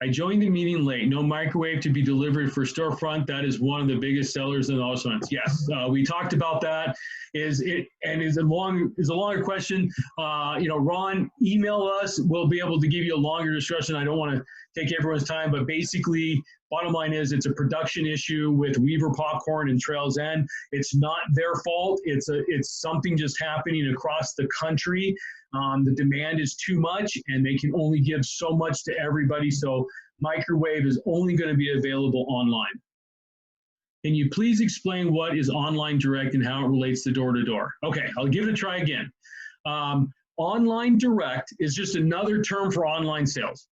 I joined the meeting late. No microwave to be delivered for storefront. That is one of the biggest sellers in all restaurants. Yes, we talked about that. Is a longer question. Ron, email us. We'll be able to give you a longer discussion. I don't want to take everyone's time, but basically, bottom line is it's a production issue with Weaver Popcorn and Trails End. It's not their fault. It's something just happening across the country. The demand is too much, and they can only give so much to everybody. So microwave is only going to be available online. Can you please explain what is online direct and how it relates to door-to-door? Okay, I'll give it a try again. Online direct is just another term for online sales,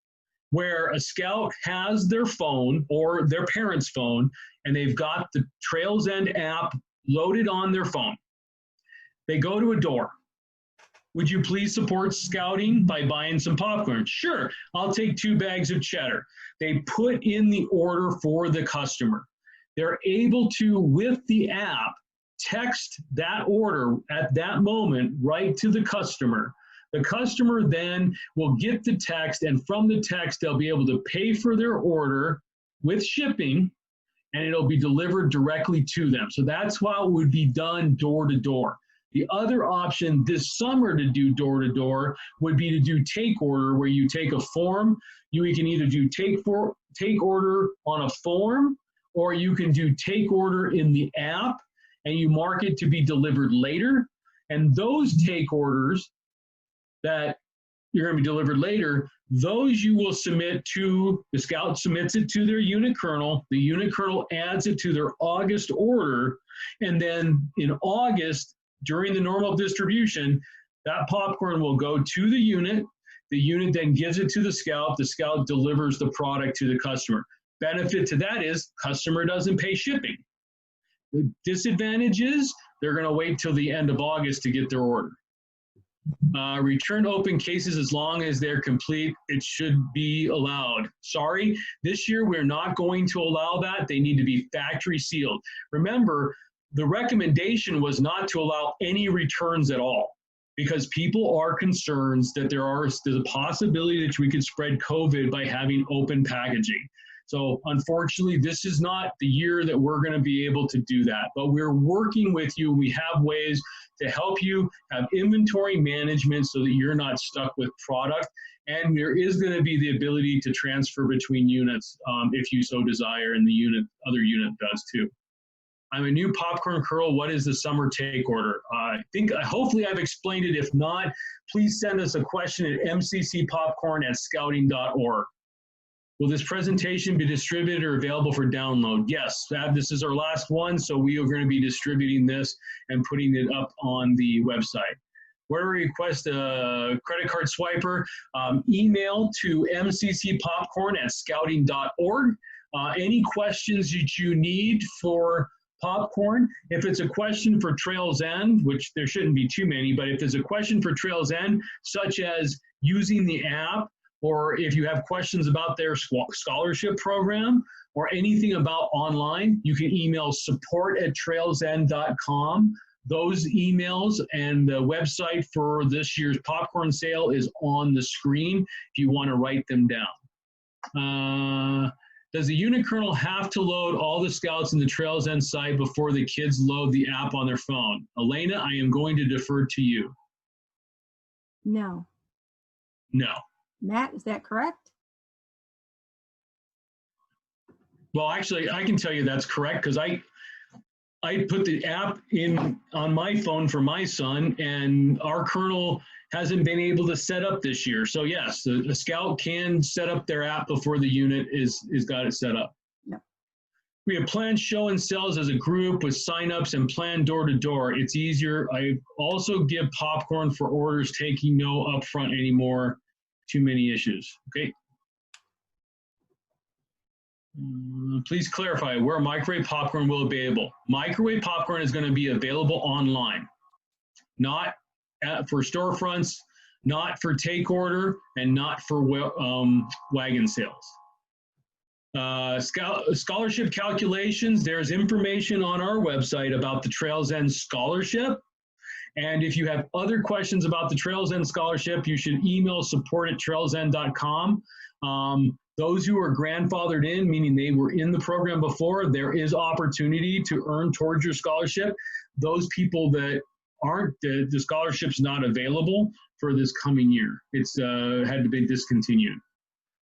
where a scout has their phone or their parent's phone, and they've got the Trails End app loaded on their phone. They go to a door. Would you please support scouting by buying some popcorn? Sure, I'll take 2 bags of cheddar. They put in the order for the customer. They're able to, with the app, text that order at that moment right to the customer. The customer then will get the text, and from the text, they'll be able to pay for their order with shipping, and it'll be delivered directly to them. So that's how it would be done door to door. The other option this summer to do door-to-door would be to do take order, where you take a form. You can either do take order on a form, or you can do take order in the app, and you mark it to be delivered later. And those take orders that you're going to be delivered later, those you will submit to, the scout submits it to their unit colonel. The unit colonel adds it to their August order, and then in August, during the normal distribution, that popcorn will go to the unit. The unit then gives it to the scout. The scout delivers the product to the customer. Benefit to that is customer doesn't pay shipping. The disadvantage is they're going to wait till the end of August to get their order. Return open cases as long as they're complete, it should be allowed. Sorry, this year we're not going to allow that. They need to be factory sealed. Remember, the recommendation was not to allow any returns at all, because people are concerned that there's a possibility that we could spread COVID by having open packaging. So unfortunately, this is not the year that we're going to be able to do that, but we're working with you. We have ways to help you have inventory management so that you're not stuck with product. And there is going to be the ability to transfer between units if you so desire, and the other unit does too. I'm a new popcorn curl. What is the summer take order? Hopefully I've explained it. If not, please send us a question at mccpopcorn@scouting.org. Will this presentation be distributed or available for download? Yes, this is our last one, so we are going to be distributing this and putting it up on the website. Where we request a credit card swiper, email to mccpopcorn@scouting.org. Any questions that you need for popcorn, if it's a question for Trails End, which there shouldn't be too many, but if there's a question for Trails End, such as using the app, or if you have questions about their scholarship program or anything about online, you can email support@trailsend.com. Those emails and the website for this year's popcorn sale is on the screen if you want to write them down. Does the unit colonel have to load all the scouts in the Trails End site before the kids load the app on their phone? Elena, I am going to defer to you. No. No. Matt, is that correct? Well, actually, I can tell you that's correct, because I put the app in on my phone for my son, and our colonel hasn't been able to set up this year. So yes, a scout can set up their app before the unit is got it set up. Yep. We have planned show and sells as a group with signups and planned door to door. It's easier. I also give popcorn for orders taking no upfront anymore. Too many issues. Okay. Please clarify where microwave popcorn will be available. Microwave popcorn is going to be available online, not for storefronts, not for take order, and not for wagon sales. Scholarship calculations, there's information on our website about the Trails End Scholarship, And if you have other questions about the Trails End Scholarship, you should email support@trailsend.com. Those who are grandfathered in, meaning they were in the program before, there is opportunity to earn towards your scholarship. Those people that aren't, the scholarship's not available for this coming year. It's had to be discontinued.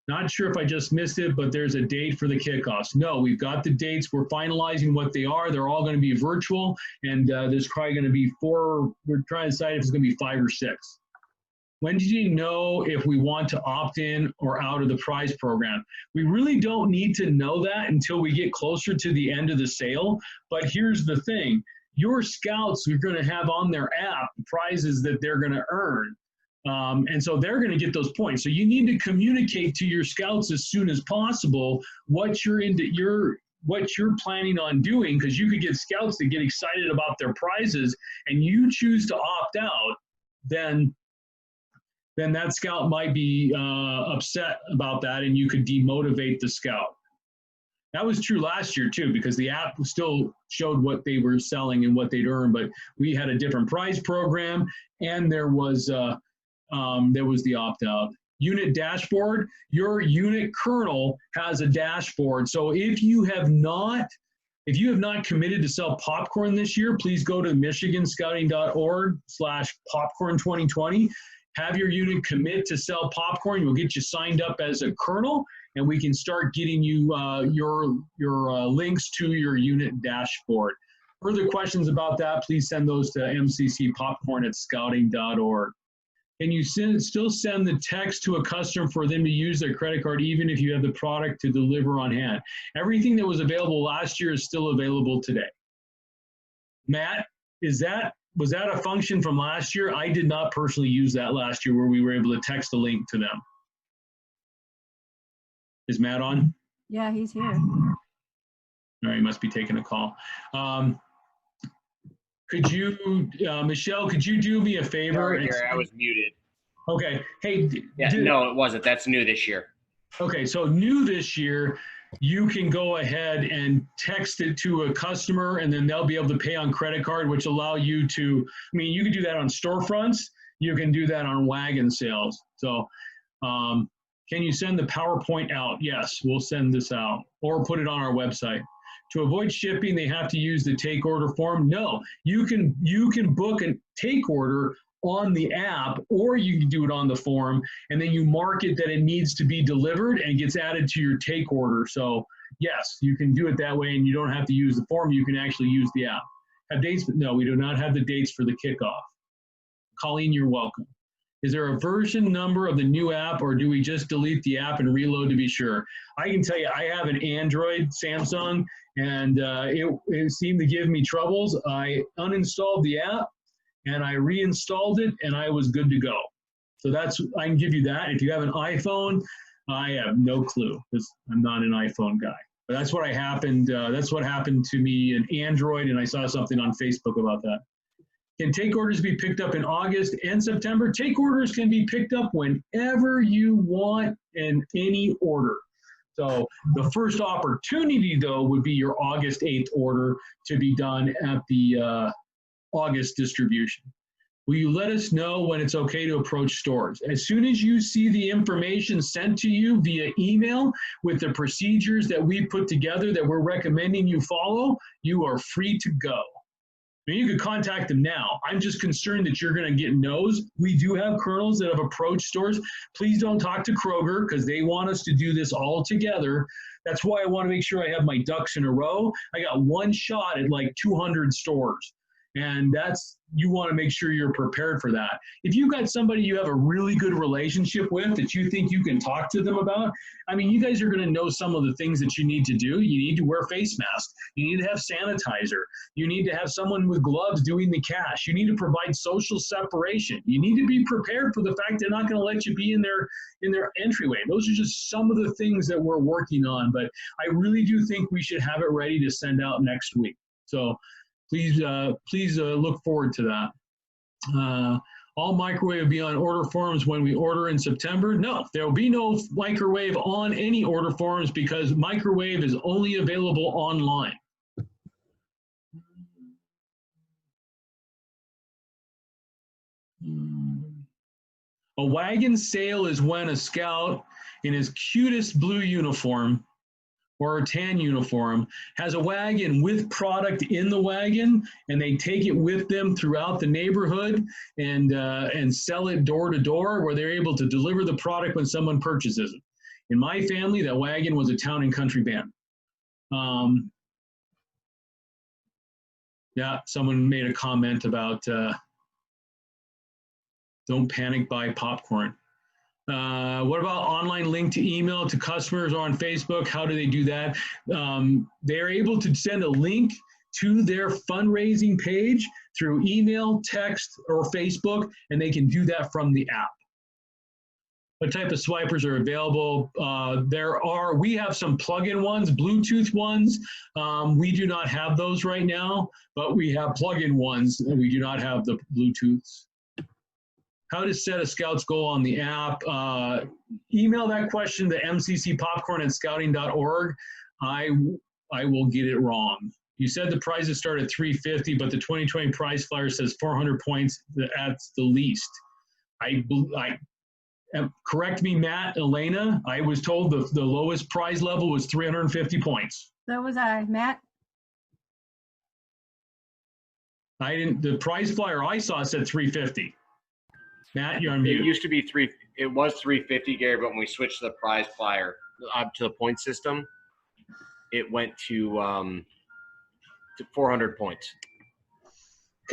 Not sure if I just missed it, but there's a date for the kickoffs. No, we've got the dates. We're finalizing what they are. They're all going to be virtual, and there's probably going to be 4. We're trying to decide if it's going to be 5 or 6. When did you know if we want to opt in or out of the prize program? We really don't need to know that until we get closer to the end of the sale. But here's the thing. Your scouts are going to have on their app prizes that they're going to earn. And so they're going to get those points. So you need to communicate to your scouts as soon as possible what you're planning on doing, because you could get scouts that get excited about their prizes and you choose to opt out, then that scout might be upset about that, and you could demotivate the scout. That was true last year too, because the app still showed what they were selling and what they'd earned, but we had a different prize program, and there was the opt-out. Unit dashboard, your unit colonel has a dashboard. So if you have not committed to sell popcorn this year, please go to michiganscouting.org/popcorn2020. Have your unit commit to sell popcorn. We'll get you signed up as a colonel, and we can start getting you your links to your unit dashboard. Further questions about that, please send those to mccpopcorn@scouting.org. Can you still send the text to a customer for them to use their credit card even if you have the product to deliver on hand? Everything that was available last year is still available today. Matt, was that a function from last year? I did not personally use that last year where we were able to text a link to them. Is Matt on? Yeah, he's here. All right, he must be taking a call. Could you, Michelle, could you do me a favor? Sorry, Gary, I was muted. Okay. Hey. Yeah, no, it wasn't. That's new this year. Okay, so new this year, you can go ahead and text it to a customer, and then they'll be able to pay on credit card, which allow you to, you can do that on storefronts. You can do that on wagon sales. So can you send the PowerPoint out? Yes, we'll send this out, or put it on our website. To avoid shipping, they have to use the take order form. No, you can book a take order on the app, or you can do it on the form, and then you mark it that it needs to be delivered and it gets added to your take order. So yes, you can do it that way, and you don't have to use the form. You can actually use the app. Have dates? No, we do not have the dates for the kickoff. Colleen, you're welcome. Is there a version number of the new app, or do we just delete the app and reload to be sure? I can tell you, I have an Android Samsung, and it seemed to give me troubles. I uninstalled the app, and I reinstalled it, and I was good to go. So I can give you that. If you have an iPhone, I have no clue, because I'm not an iPhone guy. But that's what happened to me in Android, and I saw something on Facebook about that. Can take orders be picked up in August and September? Take orders can be picked up whenever you want in any order. So the first opportunity, though, would be your August 8th order to be done at the August distribution. Will you let us know when it's okay to approach stores? As soon as you see the information sent to you via email with the procedures that we put together that we're recommending you follow, you are free to go. You could contact them now. I'm just concerned that you're going to get no's. We do have colonels that have approached stores. Please don't talk to Kroger, because they want us to do this all together. That's why I want to make sure I have my ducks in a row. I got one shot at like 200 stores. And you want to make sure you're prepared for that. If you've got somebody you have a really good relationship with that you think you can talk to them about, you guys are going to know some of the things that you need to do. You need to wear face masks. You need to have sanitizer. You need to have someone with gloves doing the cash. You need to provide social separation. You need to be prepared for the fact they're not going to let you be in their entryway. Those are just some of the things that we're working on, but I really do think we should have it ready to send out next week. So please look forward to that. All microwave will be on order forms when we order in September. No, there will be no microwave on any order forms, because microwave is only available online. A wagon sale is when a scout in his cutest blue uniform or tan uniform has a wagon with product in the wagon, and they take it with them throughout the neighborhood and sell it door to door, where they're able to deliver the product when someone purchases it. In my family, that wagon was a town and country band. Yeah, someone made a comment about don't panic, buy popcorn. What about online link to email to customers or on Facebook? How do they do that? They're able to send a link to their fundraising page through email, text, or Facebook, and they can do that from the app. What type of swipers are available? We have some plug-in ones, Bluetooth ones. We do not have those right now, but we have plug-in ones, and we do not have the Bluetooths. How to set a Scouts goal on the app? Email that question to mccpopcorn@scouting.org. I will get it wrong. You said the prizes start at $350, but the 2020 prize flyer says 400 points at the least. Correct me, Matt, Elena. I was told the lowest prize level was 350 points. So was I, Matt. I didn't. The prize flyer I saw said 350. Matt, you're on mute. It used to be it was 350, Gary, but when we switched the prize flyer up to the point system, it went to 400 points.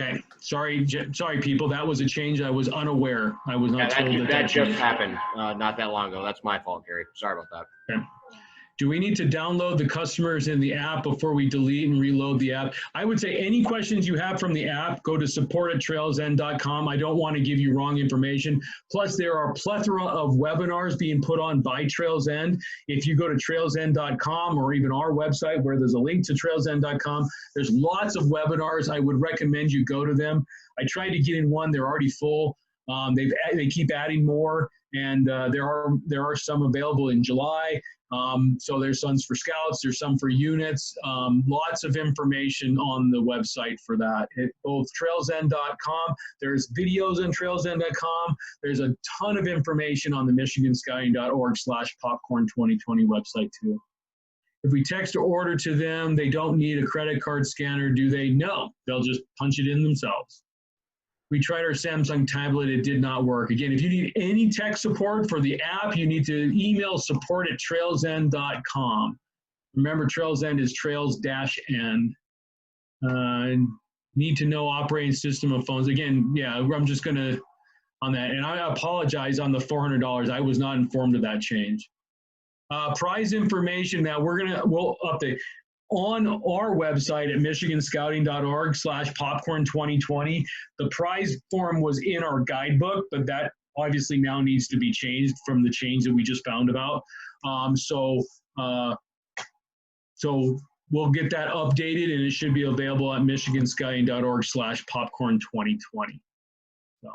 Okay, sorry, people. That was a change. I was unaware. I was not told that just happened not that long ago. That's my fault, Gary. Sorry about that. Okay. Do we need to download the customers in the app before we delete and reload the app? I would say any questions you have from the app, go to support@trailsend.com. I don't want to give you wrong information. Plus, there are a plethora of webinars being put on by Trails End. If you go to trailsend.com or even our website where there's a link to trailsend.com, there's lots of webinars. I would recommend you go to them. I tried to get in one. They're already full. They keep adding more, and there are some available in July. So there's some for Scouts, there's some for units, lots of information on the website for that. Both trailsend.com, there's videos on trailsend.com, there's a ton of information on the michiganscouting.org/popcorn2020 website too. If we text or order to them, they don't need a credit card scanner, do they? No, they'll just punch it in themselves. We tried our Samsung tablet, it did not work. Again, if you need any tech support for the app, you need to email support@trailsend.com. Remember, Trails End is trails-end. Need to know operating system of phones. Again, yeah, I'm just gonna, on that, and I apologize on the $400. I was not informed of that change. Prize information that we'll update. On our website at michiganscouting.org/popcorn2020, the prize form was in our guidebook, but that obviously now needs to be changed from the change that we just found about. So we'll get that updated, and it should be available at michiganscouting.org/popcorn2020. So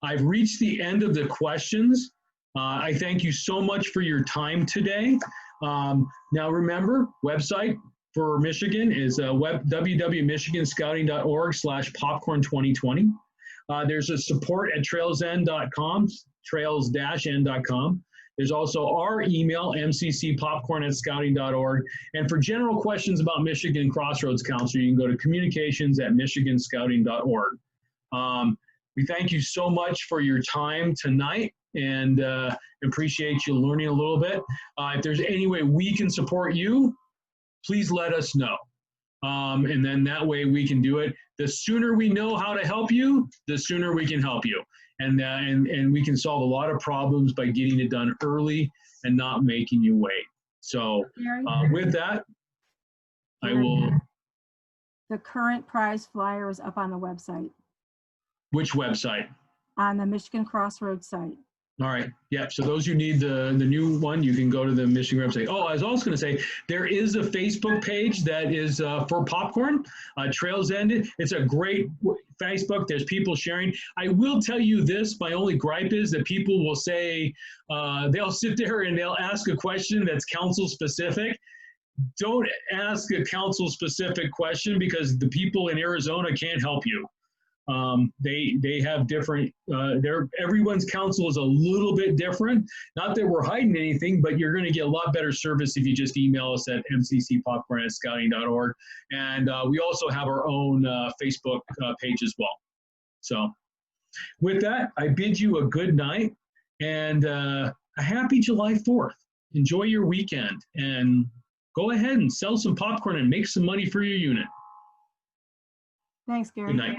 I've reached the end of the questions. I thank you so much for your time today. Now remember, website for Michigan is www.michiganscouting.org/popcorn2020. There's a support@trailsend.com, trails-end.com. There's also our email, mccpopcorn@scouting.org. And for general questions about Michigan Crossroads Council, you can go to communications@michiganscouting.org. We thank you so much for your time tonight, and appreciate you learning a little bit. If there's any way we can support you, please let us know. And then that way we can do it. The sooner we know how to help you, the sooner we can help you. And we can solve a lot of problems by getting it done early and not making you wait. So with that, I will. The current prize flyer is up on the website. Which website? On the Michigan Crossroads site. All right. Yeah. So those who need the new one, you can go to the Michigan website. Oh, I was also going to say, there is a Facebook page that is for popcorn, Trails End. It's a great Facebook. There's people sharing. I will tell you this, my only gripe is that people will say, they'll sit there and they'll ask a question that's council specific. Don't ask a council specific question, because the people in Arizona can't help you. They have different, everyone's council is a little bit different. Not that we're hiding anything, but you're going to get a lot better service if you just email us at mccpopcorn@scouting.org. And we also have our own Facebook page as well. So with that, I bid you a good night and a happy July 4th. Enjoy your weekend and go ahead and sell some popcorn and make some money for your unit. Thanks, Gary. Good night.